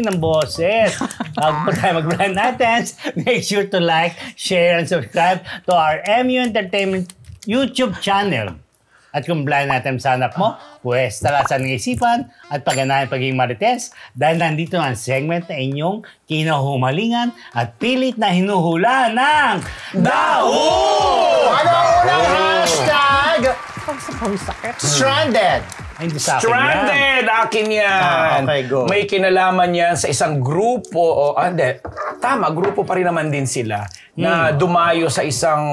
galing ng boses. Bago tayo mag-Blind Items, make sure to like, share, and subscribe to our MU Entertainment YouTube channel. At kung blind item sa anak mo, pues talasan ng isipan at pagganahan pagiging marites dahil nandito ang segment na inyong kinahumalingan at pilit na hinuhula ng DAHU! Ano unang hashtag? Stranded! Ay, hindi sa akin Stranded! Akin yan! Okay, go. May kinalaman yan sa isang grupo. Hindi. Tama, grupo pa rin naman din sila na dumayo sa isang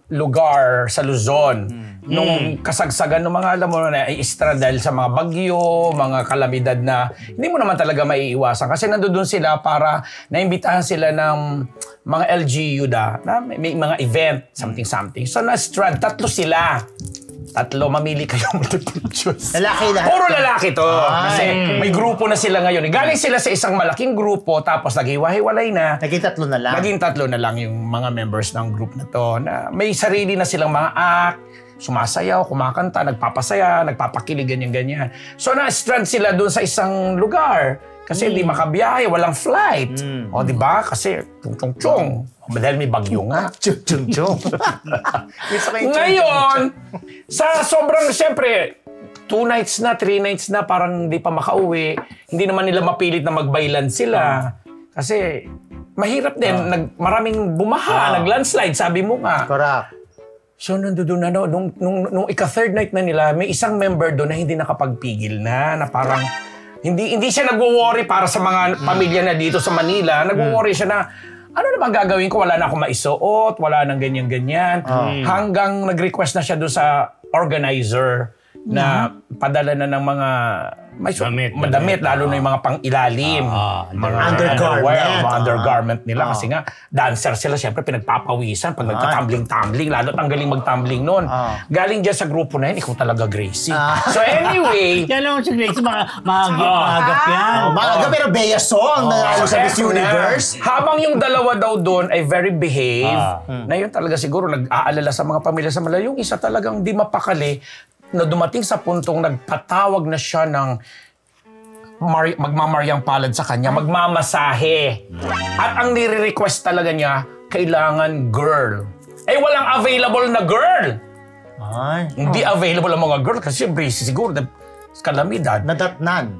lugar sa Luzon. Nung kasagsagan ng mga, alam mo na, istra dahil sa mga bagyo, mga kalamidad na hindi mo naman talaga maiiwasan. Kasi nandoon sila para naimbitahan sila ng mga LGU na may mga event, something. So na-strand, 3 sila. 3, mamili kayo multiple choice. Lalaki lahat. Puro lalaki to. Kasi may grupo na sila ngayon. Galing sila sa isang malaking grupo, tapos naghiwa-hiwalay na. Naging 3 na lang. Naging 3 na lang yung mga members ng group na to. Na may sarili na silang mga act, sumasayaw, kumakanta, nagpapasaya, nagpapakilig, ganyan-ganyan. So na-strand sila doon sa isang lugar. Kasi hindi makabiyahe, walang flight. O, di ba? Kasi chung-chung-chung. Dahil may bagyo nga. Chung-chung. Ngayon, sa sobrang, siyempre, 2 nights na, 3 nights na, parang hindi pa makauwi. Hindi naman nila mapilit na magbaylan sila. Kasi, mahirap din. Maraming bumaha, nag-landslide, sabi mo nga. Correct. So, nung ika-3rd night na nila, may isang member doon na hindi nakapagpigil na parang, hindi siya nagwo-worry para sa mga pamilya na dito sa Manila. Nagwo-worry siya na, ano naman gagawin ko? Wala na akong maisuot, wala nang ganyan-ganyan. Hanggang nag-request na siya doon sa organizer na padala na ng mga madamit, lalo na yung mga pang-ilalim. Mga undergarment nila. Kasi nga, dancer sila, siyempre pinagpapawisan pag nagtatumbling-tumbling, lalo ang galing mag-tumbling noon. Galing dyan sa grupo na yun, ikaw talaga, Gracie. So anyway, Yan lang si Gracie, maagap yan. Maaga pero Bea Song na sa Miss Universe. Habang yung dalawa daw doon ay very behave, na yun talaga siguro nag-aalala sa mga pamilya sa Malaya. Yung isa talagang di mapakali, na dumating sa puntong nagpatawag na siya ng magmamaryang palad sa kanya, magmamasahe. At ang nire-request talaga niya, kailangan girl. Eh, walang available na girl. Ay. Hindi available ang mga girl kasi brace siguro, kalamidad. Nadatnan.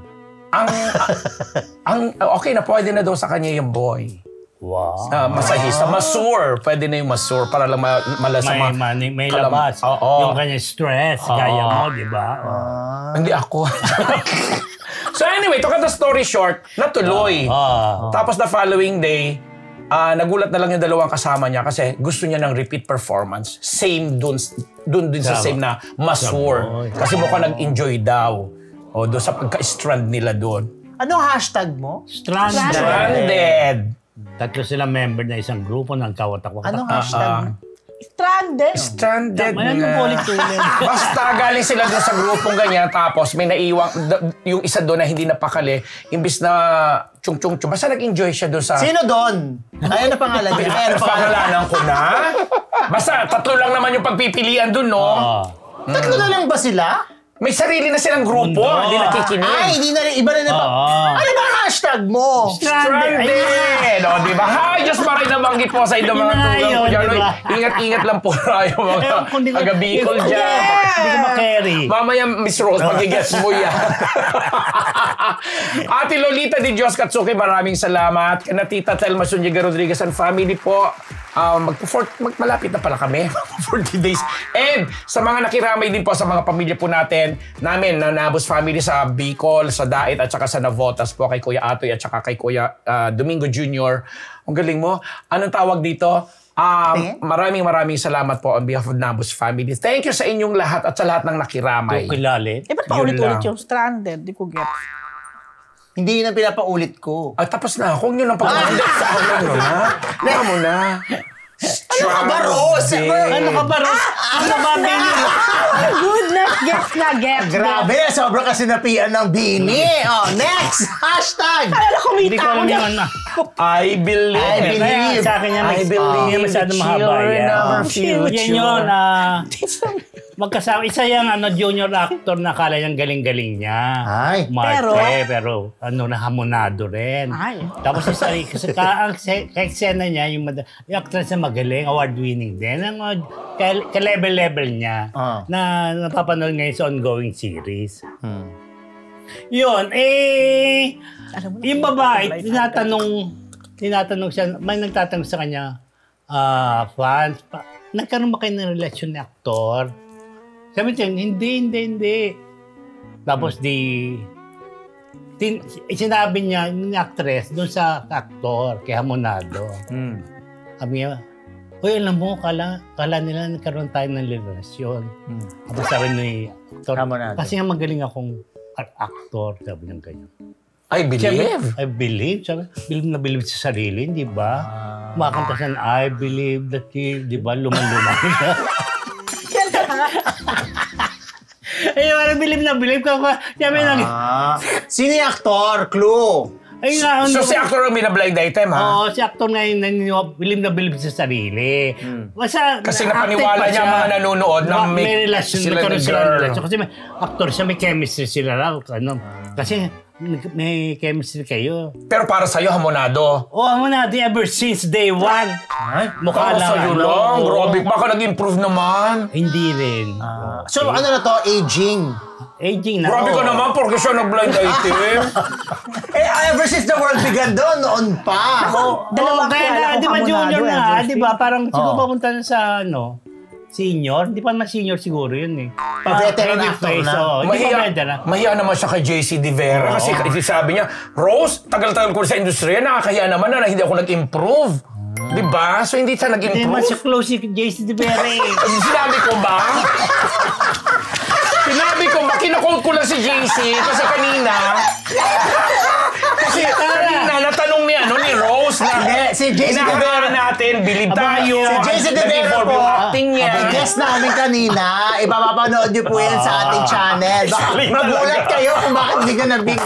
Okay na, pwede na daw sa kanya yung boy. Wow. Masahista, masur. Pwede na yung masur para lang malasama. May labas. Yung kanyang stress, gaya mo, di ba? Hindi ako. So anyway, to cut the story short, natuloy. Tapos the following day, nagulat na lang yung dalawang kasama niya kasi gusto niya ng repeat performance. Same dun din sa same na masur. Kasi mukhang nag-enjoy daw. O doon sa pagka-strand nila doon. Anong hashtag mo? Stranded. 3 silang member na isang grupo ng kawatak-watak. Anong hashtag? Stranded Ano na. ulit-ulit? Basta galing sila doon sa grupong ganyan, tapos may naiiwang, yung isa doon na hindi napakali, imbis na chung-chung-chung, basta nag-enjoy siya doon sa... Sino doon? Ay, ano pangalan niya? Ay, ano pangalan? Pangalanan ko na. Basta 3 lang naman yung pagpipilian doon, no? 3 na lang ba sila? May sarili na silang grupo, hindi nakikinig. Ay, hindi na rin. Iba na ba? Ano ba hashtag mo? Stranded! O, di ba? Hi, Diyos maray na banggi po sa inyo mga tugang ko dyan. Ingat-ingat lang po tayo mga taga-Bicol dyan. Hindi ko makarry. Mamaya, Miss Rose, magigets mo yan. Ate Lolita Di Diyos Katsuki, maraming salamat. Kana Tita Telma Zuniga Rodriguez and family po. Malapit na pala kami. 40 days. And sa mga nakiramay din po sa mga pamilya po natin, namin, na Nabos family sa Bicol, sa Dait, at saka sa Navotas po, kay Kuya Atoy, at saka kay Kuya Domingo Jr. Ang galing mo. Anong tawag dito? Maraming salamat po on behalf of Nabos family. Thank you sa inyong lahat at sa lahat ng nakiramay. Kilali. Ba't paulit-ulit yung stranded? Di ko get. Hindi yun ang pinapaulit ko. Tapos na. Kung yun ang pag-ulit sa akin na. Kaya mo na. Ano ka ba, Rose? Ano ka ba, Rose? Ano ba, Bini? Goodness, gets na gets. Grabe, sobrang kasi napian ng Bini. Next! Hashtag! Alala ko may Hindi ko alam tao yung na. I believe. I believe. Sa akin yan, I believe masyado the mahaba children yan. of our future. Yan yun, magkasama. Isa yung junior actor na akala niyang galing-galing niya. Ay. Pero nahamonado rin. Ay. Tapos kasi ang eksena niya, yung actress na magaling, award-winning din. Ang ka-level-level niya na napapanood ngayon sa ongoing series. Yun, yung babae, tinatanong siya, may nagtatanong sa kanya, fans, nagkaroon ba kayo ng relasyon ni aktor? Sabi niya, hindi. Tapos sinabi niya yung actress doon sa aktor, kay Hamonado. Sabi niya, uy, alam mo, kala nila nagkaroon tayo ng relasyon. Tapos sabi ni aktor, kasi nga magaling akong actor, sabi niya ganyan. I believe. I believe. Sabi, believe sa sarili, di ba? Kumakanta siya na, I believe that you, di ba? Luman-luman. Ay, parang believe ka. Sabi lang. Sino yung actor? Clue. Ay, nga, So si actor ang binablind item, ha? Oo, si actor nga yung believe sa sarili. Kasi napaniwala niya mga nanonood na may relasyon, sila nagkaroon ni sila ng girl. relasyon. Kasi may actor siya, may chemistry sila raw. Kasi may chemistry kayo. Pero para sa'yo, Hamonado. Ako na, ever since day one. Mukha Para lang. sa'yo lang, grabe. Baka nag-improve naman. Hindi rin. So, ano na to? Aging. Aging na. Grabe ka naman, porque siya nag-blind item. Ever since the world began doon, noon pa. Dalawang Kaya kilala na, ko di ba Hamonado, junior na, ever di ba? Parang siguro papunta na sa, senior? Di pa naman senior siguro yun eh. Veteran actor na. Hindi pa veteran. Mahiya naman siya kay JC De Vera. Kasi sabi niya, Rose, tagal-tagal ko sa industriya, nakakahiya naman na hindi ako nag-improve. Di ba? So hindi siya Hindi naman nag-improve. siya close si JC De Vera eh. Sinabi ko ba? Sinabi ko ba? Kinakot ko lang si JC kasi kanina natanong ni Rose na Hindi, si JC De Vera natin, believe tayo. Si JC De Vera nag-evolve po, yung acting niya. guest namin kanina, ipapapanood niyo po yan sa ating channel. Baka Saling magulat talaga. kayo kung bakit hindi ka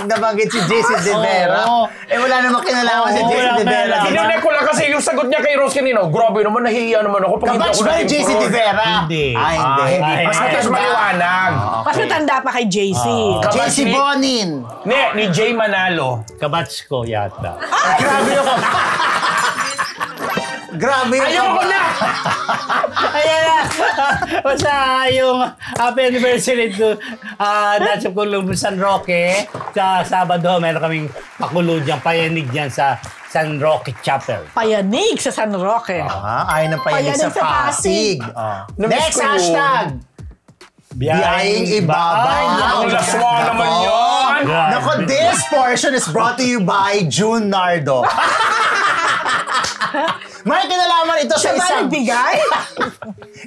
nabanggit si JC De Vera. Oo. Wala namang kinalaman si Oo, JC wala De Vera. kinalaman. Kinunik ko lang kasi yung sagot niya kay Rose kanina, grabe naman, nahihiya naman ako pag hindi Kabatch ako ba yung JC De nag-improve. Vera? Hindi. Hindi. Ay, Mas mataas maliwanag. Mas matanda pa kay JC. JC Bonin. Ni Jay Manalo. Kabatch ko yata. Grabe yung Grabe yung Ayoko na! Ayan na! Basta yung happy anniversary to Dutch of Columbus San Roque. Sa Sabado, meron kaming pakulo dyan, payanig dyan sa San Roque Chapel. Payanig sa San Roque. Ayaw ng payanig sa Payanig sa Pasig. Namiss Next ko yun. hashtag. Biyahing ibaba. Ay, Ang laswa naman yun! Grabe. Nako, this portion is brought to you by June Nardo. May kinalaman ito sa Siya ba isang... nagbigay?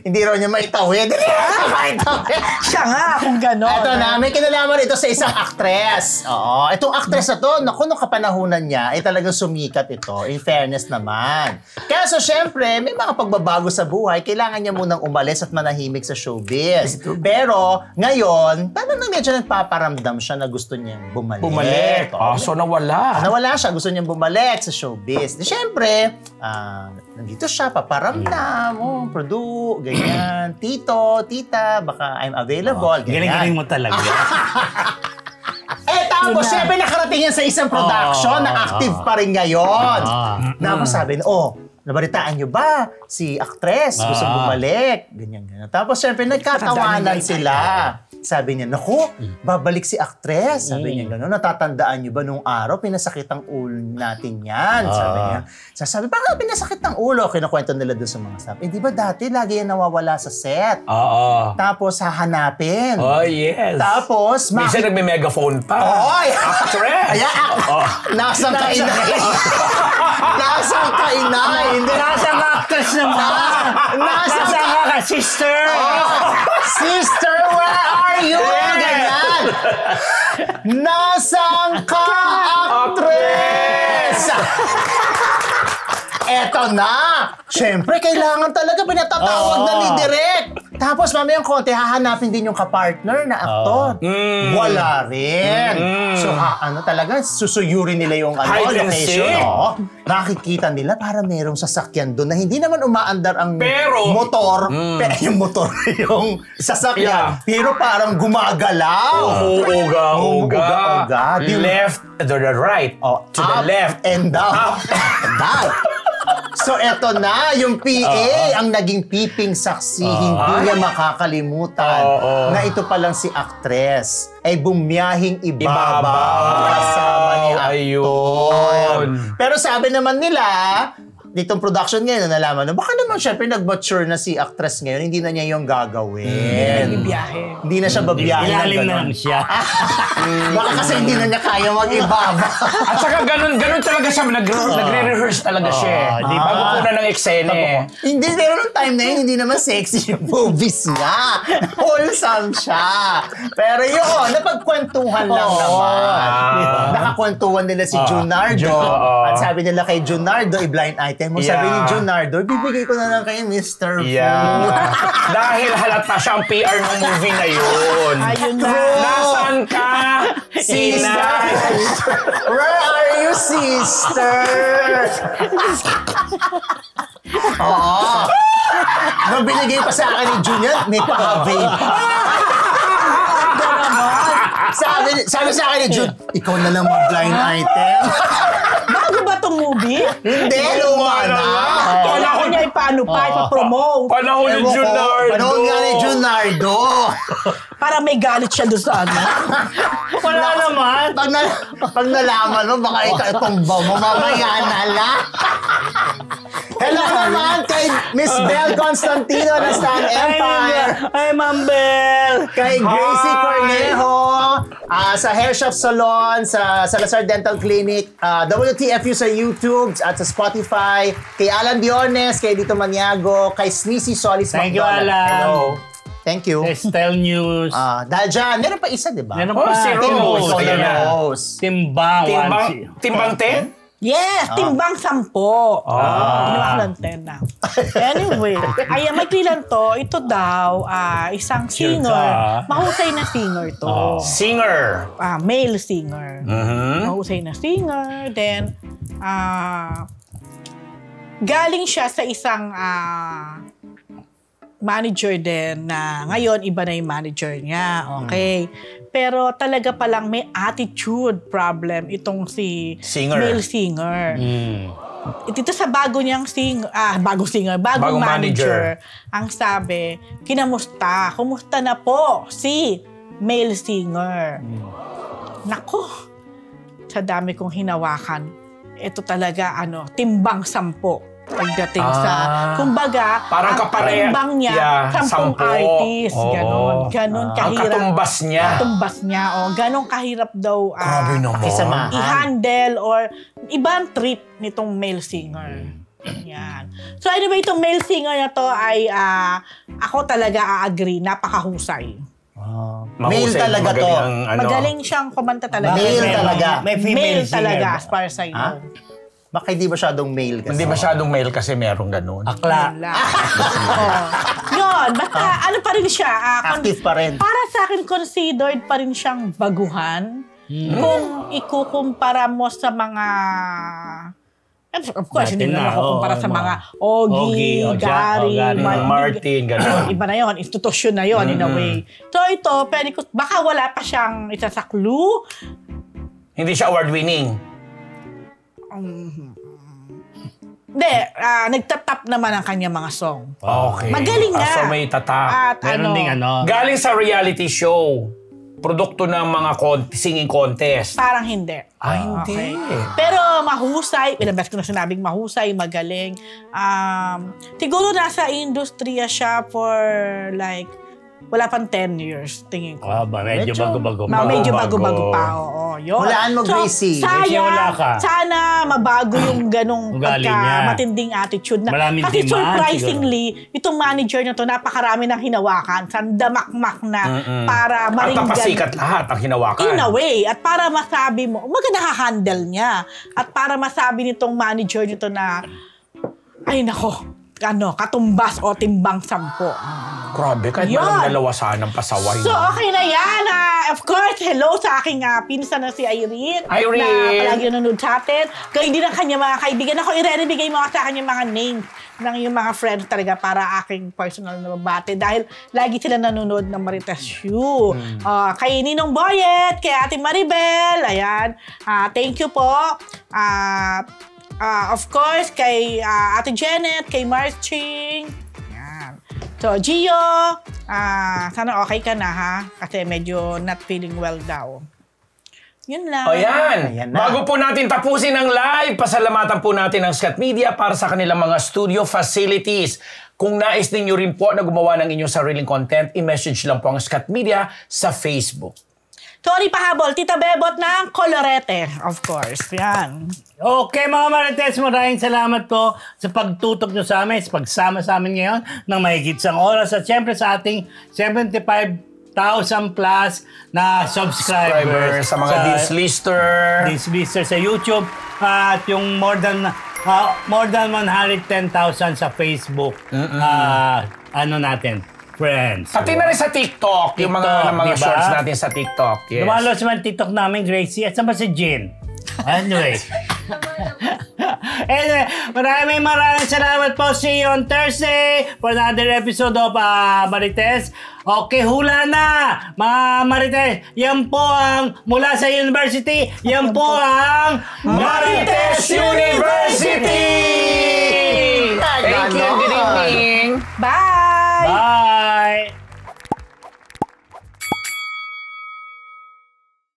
Hindi raw niya maitawid. Hindi niya maitawid. Siya nga, kung gano'n. Ito na, may kinalaman ito sa isang actress. Oo, itong actress na to, naku, nung kapanahunan niya, ay talagang sumikat ito. In fairness naman. Kaya so, syempre, may mga pagbabago sa buhay, kailangan niya munang umalis at manahimik sa showbiz. Pero, ngayon, parang medyo nagpaparamdam siya na gusto niyang bumalik. Oo, So nawala. nawala siya, gusto niyang bumalik sa showbiz. Di syempre, nandito siya, paparamdam, ganyan, tito, tita, baka I'm available, ganyan. Galing-galing mo talaga. Tapos, syempre, nakarating yan sa isang production na active pa rin ngayon. Tapos sabi na, nabalitaan niyo ba si actress gusto bumalik? Ganyan. Tapos, syempre, nagkatawanan sila. Sabi niya, naku, babalik si actress. Sabi niya gano'n, natatandaan niyo ba nung araw, pinasakit ang ulo natin yan? Sabi niya. Sabi, bakit pinasakit ang ulo? Kinukwento nila doon sa mga staff. Di ba dati, lagi yan nawawala sa set? Oo. Tapos, hahanapin. Oh, yes. Tapos, Minsan nagme-megaphone pa. Oy! Actress! Nasang kainay. Nasang kainay. Hindi. Nasaan ka actress naman? Nasaan ka sister? Sister, where are you? Ganyan. Nasang ka, actress? Eto na. Siyempre, kailangan talaga pinatatawag na ni Direk. Tapos mamayang konti, hahanapin din yung kapartner na aktor. Wala rin. So talaga, susuyurin nila yung Hide and location. seek. Nakikita nila para merong sasakyan doon na hindi naman umaandar ang Pero- motor. Yung motor, yung sasakyan. Yeah. Pero parang gumagalaw. Uga-uga. Di- Left to the right. To the Up left. and down. Down. So eto na, yung PA ang naging piping saksi, hindi niya makakalimutan na ito palang si actress ay bumiyahing ibabaw kasama ni actor. Ayun. Pero sabi naman nila, ditong production ngayon na nalaman na baka naman syempre nag-mature na si actress ngayon, hindi na niya yung gagawin. Biyahe. Hindi na siya babiyahe. Ilalim na lang siya. Baka kasi hindi na niya kaya mag-ibabaw. At saka ganun talaga siya. Nagre-rehearse talaga siya. Di ba? Bago po na ng eksena eh. Hindi, pero nung time na yun, hindi naman sexy yung movies niya. Wholesome siya. Pero yun, napagkwentuhan lang naman. Nakakwentuhan nila si Junardo. At sabi nila kay Junardo, i-blind item mo. Sabi ni Junardo, bibigay ko na lang kay Mr. Fu. Dahil halata siyang PR ng movie na yun. Ayun na. Nasaan ka? Sister! Where are you, sister? Oo. Nung binigay pa sa akin ni Junior, may pa-vape. Sabi sa akin ni Jun, ikaw na lang mag-blind item. Bago ba itong movie? Hindi, luma na. Kailangan niya paano pa, ipapromote. Panahon ni Junardo. Panahon nga ni Junardo. Para may galit siya doon sa ano. Wala naman. Pag nalaman mo, baka ikatumba mo, mamaya na lang. Hello naman kay Miss Belle Constantino ng Stan Empire. Hi, Ma'am Belle. Kay Gracie Hi! Cornejo, sa Hair Shop Salon, sa Salazar Dental Clinic, WTFU sa YouTube at sa Spotify, kay Alan Diones, kay Dito Maniago, kay Sneezy Solis Thank you, McDonald. Alan. Hello. Thank you. Style News. Dahil dyan, meron pa isa, di ba? Meron Oh, pa. si Tim Rose. Rose. Ayan na. Rose. Timbang. Timbang 10? Yes, timbang 10. Ginawa ko lang 10 na. Anyway, ay may lang to. Ito daw, isang Sure singer. ka. Mahusay na singer to. Singer. Male singer. Mhm. Mahusay na singer. Then, galing siya sa isang manager din na ngayon iba na yung manager niya. Okay. Pero talaga palang may attitude problem itong si Singer. male singer. Dito sa bagong manager. Ang sabi, kinamusta? Kumusta na po si male singer? Nako, sa dami kong hinawakan, ito talaga, timbang 10. Pagdating sa, kumbaga, Parang ang timbang niya, 10 artist, ganon kahirap. Ang katumbas niya. Katumbas niya, ganon kahirap daw Grabe naman. Pakisamahan. i-handle or ibang trip nitong male singer. Yan. So anyway, itong male singer na to ay ako talaga a-agree, napakahusay. Male talaga to. Magaling siyang kumanta talaga. Male talaga. May female Male singer talaga ba? as far as I know. Baka hindi masyadong male kasi. Hindi masyadong male kasi merong ganun. Akla. Wala. Yun, basta ano pa rin siya. Active pa rin. Para sa akin, considered pa rin siyang baguhan. Kung ikukumpara mo sa mga... Of course, Dati hindi na, naman ako kumpara sa mga Ogie, Gary, Martin, ganun. Iba na yun, institusyon na yun in a way. So ito, baka wala pa siyang isa sa clue. Hindi siya award-winning. Hindi, nagtatap naman ang kanya mga song. Okay. Magaling nga. So may tatak. At Meron ding Galing sa reality show. Produkto ng mga singing contest. Parang hindi. Hindi. Pero mahusay, ilang beses ko na sinabing mahusay, magaling. Siguro nasa industriya siya for like, wala pang 10 years, tingin ko. Medyo bago-bago. Medyo bago-bago pa, oo. Yun. Hulaan mo, Gracie. Gracie, wala ka. Sana mabago yung ganong Ugali niya. matinding attitude. Maraming Kasi demand, surprisingly, itong manager na to, napakarami ng hinawakan. Sandamakmak na para At maringgan. napasikat lahat ang hinawakan. In a way. At para masabi mo, maganda handle niya. At para masabi nitong manager nito na, ay nako, katumbas o timbang 10. Grabe, kahit Yun. walang dalawa sanang pasaway. So, okay na yan. Of course, hello sa aking pinsan na si Irene. Irene! Na palagi nanonood sa atin. Kaya hindi lang kanya mga kaibigan. Ako, i-bigay mo sa kanya mga names ng yung mga friends talaga para aking personal na babate. Dahil lagi sila nanonood ng Marites You. Kay Ninong Boyet, kay Ate Maribel. Ayan. Thank you po. Of course, kay Ate Janet, kay Marching. Ayan. So, Gio, sana okay ka na ha? Kasi medyo not feeling well daw. Yun lang. Ayan. Bago po natin tapusin ang live, pasalamatan po natin ang Scat Media para sa kanilang mga studio facilities. Kung nais ninyo rin po na gumawa ng inyong sariling content, i-message lang po ang Scat Media sa Facebook. Sorry pahabol, Tita Bebot ng Colorete, of course. Yan. Okay mga Marites, maraming salamat po sa pagtutok nyo sa amin, sa pagsama sa amin ngayon ng mahigit isang oras. At syempre sa ating 75,000 plus na subscribers. Sa mga Dean's Lister. Dean's Lister sa YouTube. At yung more than 110,000 sa Facebook. Friends. Pati na rin sa TikTok, yung mga diba? shorts natin sa TikTok. Yes. Lumalos naman TikTok namin, Gracie. At saan ba si Jean? Anyway. Anyway, maraming salamat po. See you on Thursday for another episode of Marites. Okay, hula na! Mga Marites, yan po ang mula sa university, yan po ang Marites University! Thank you. Good evening. Bye!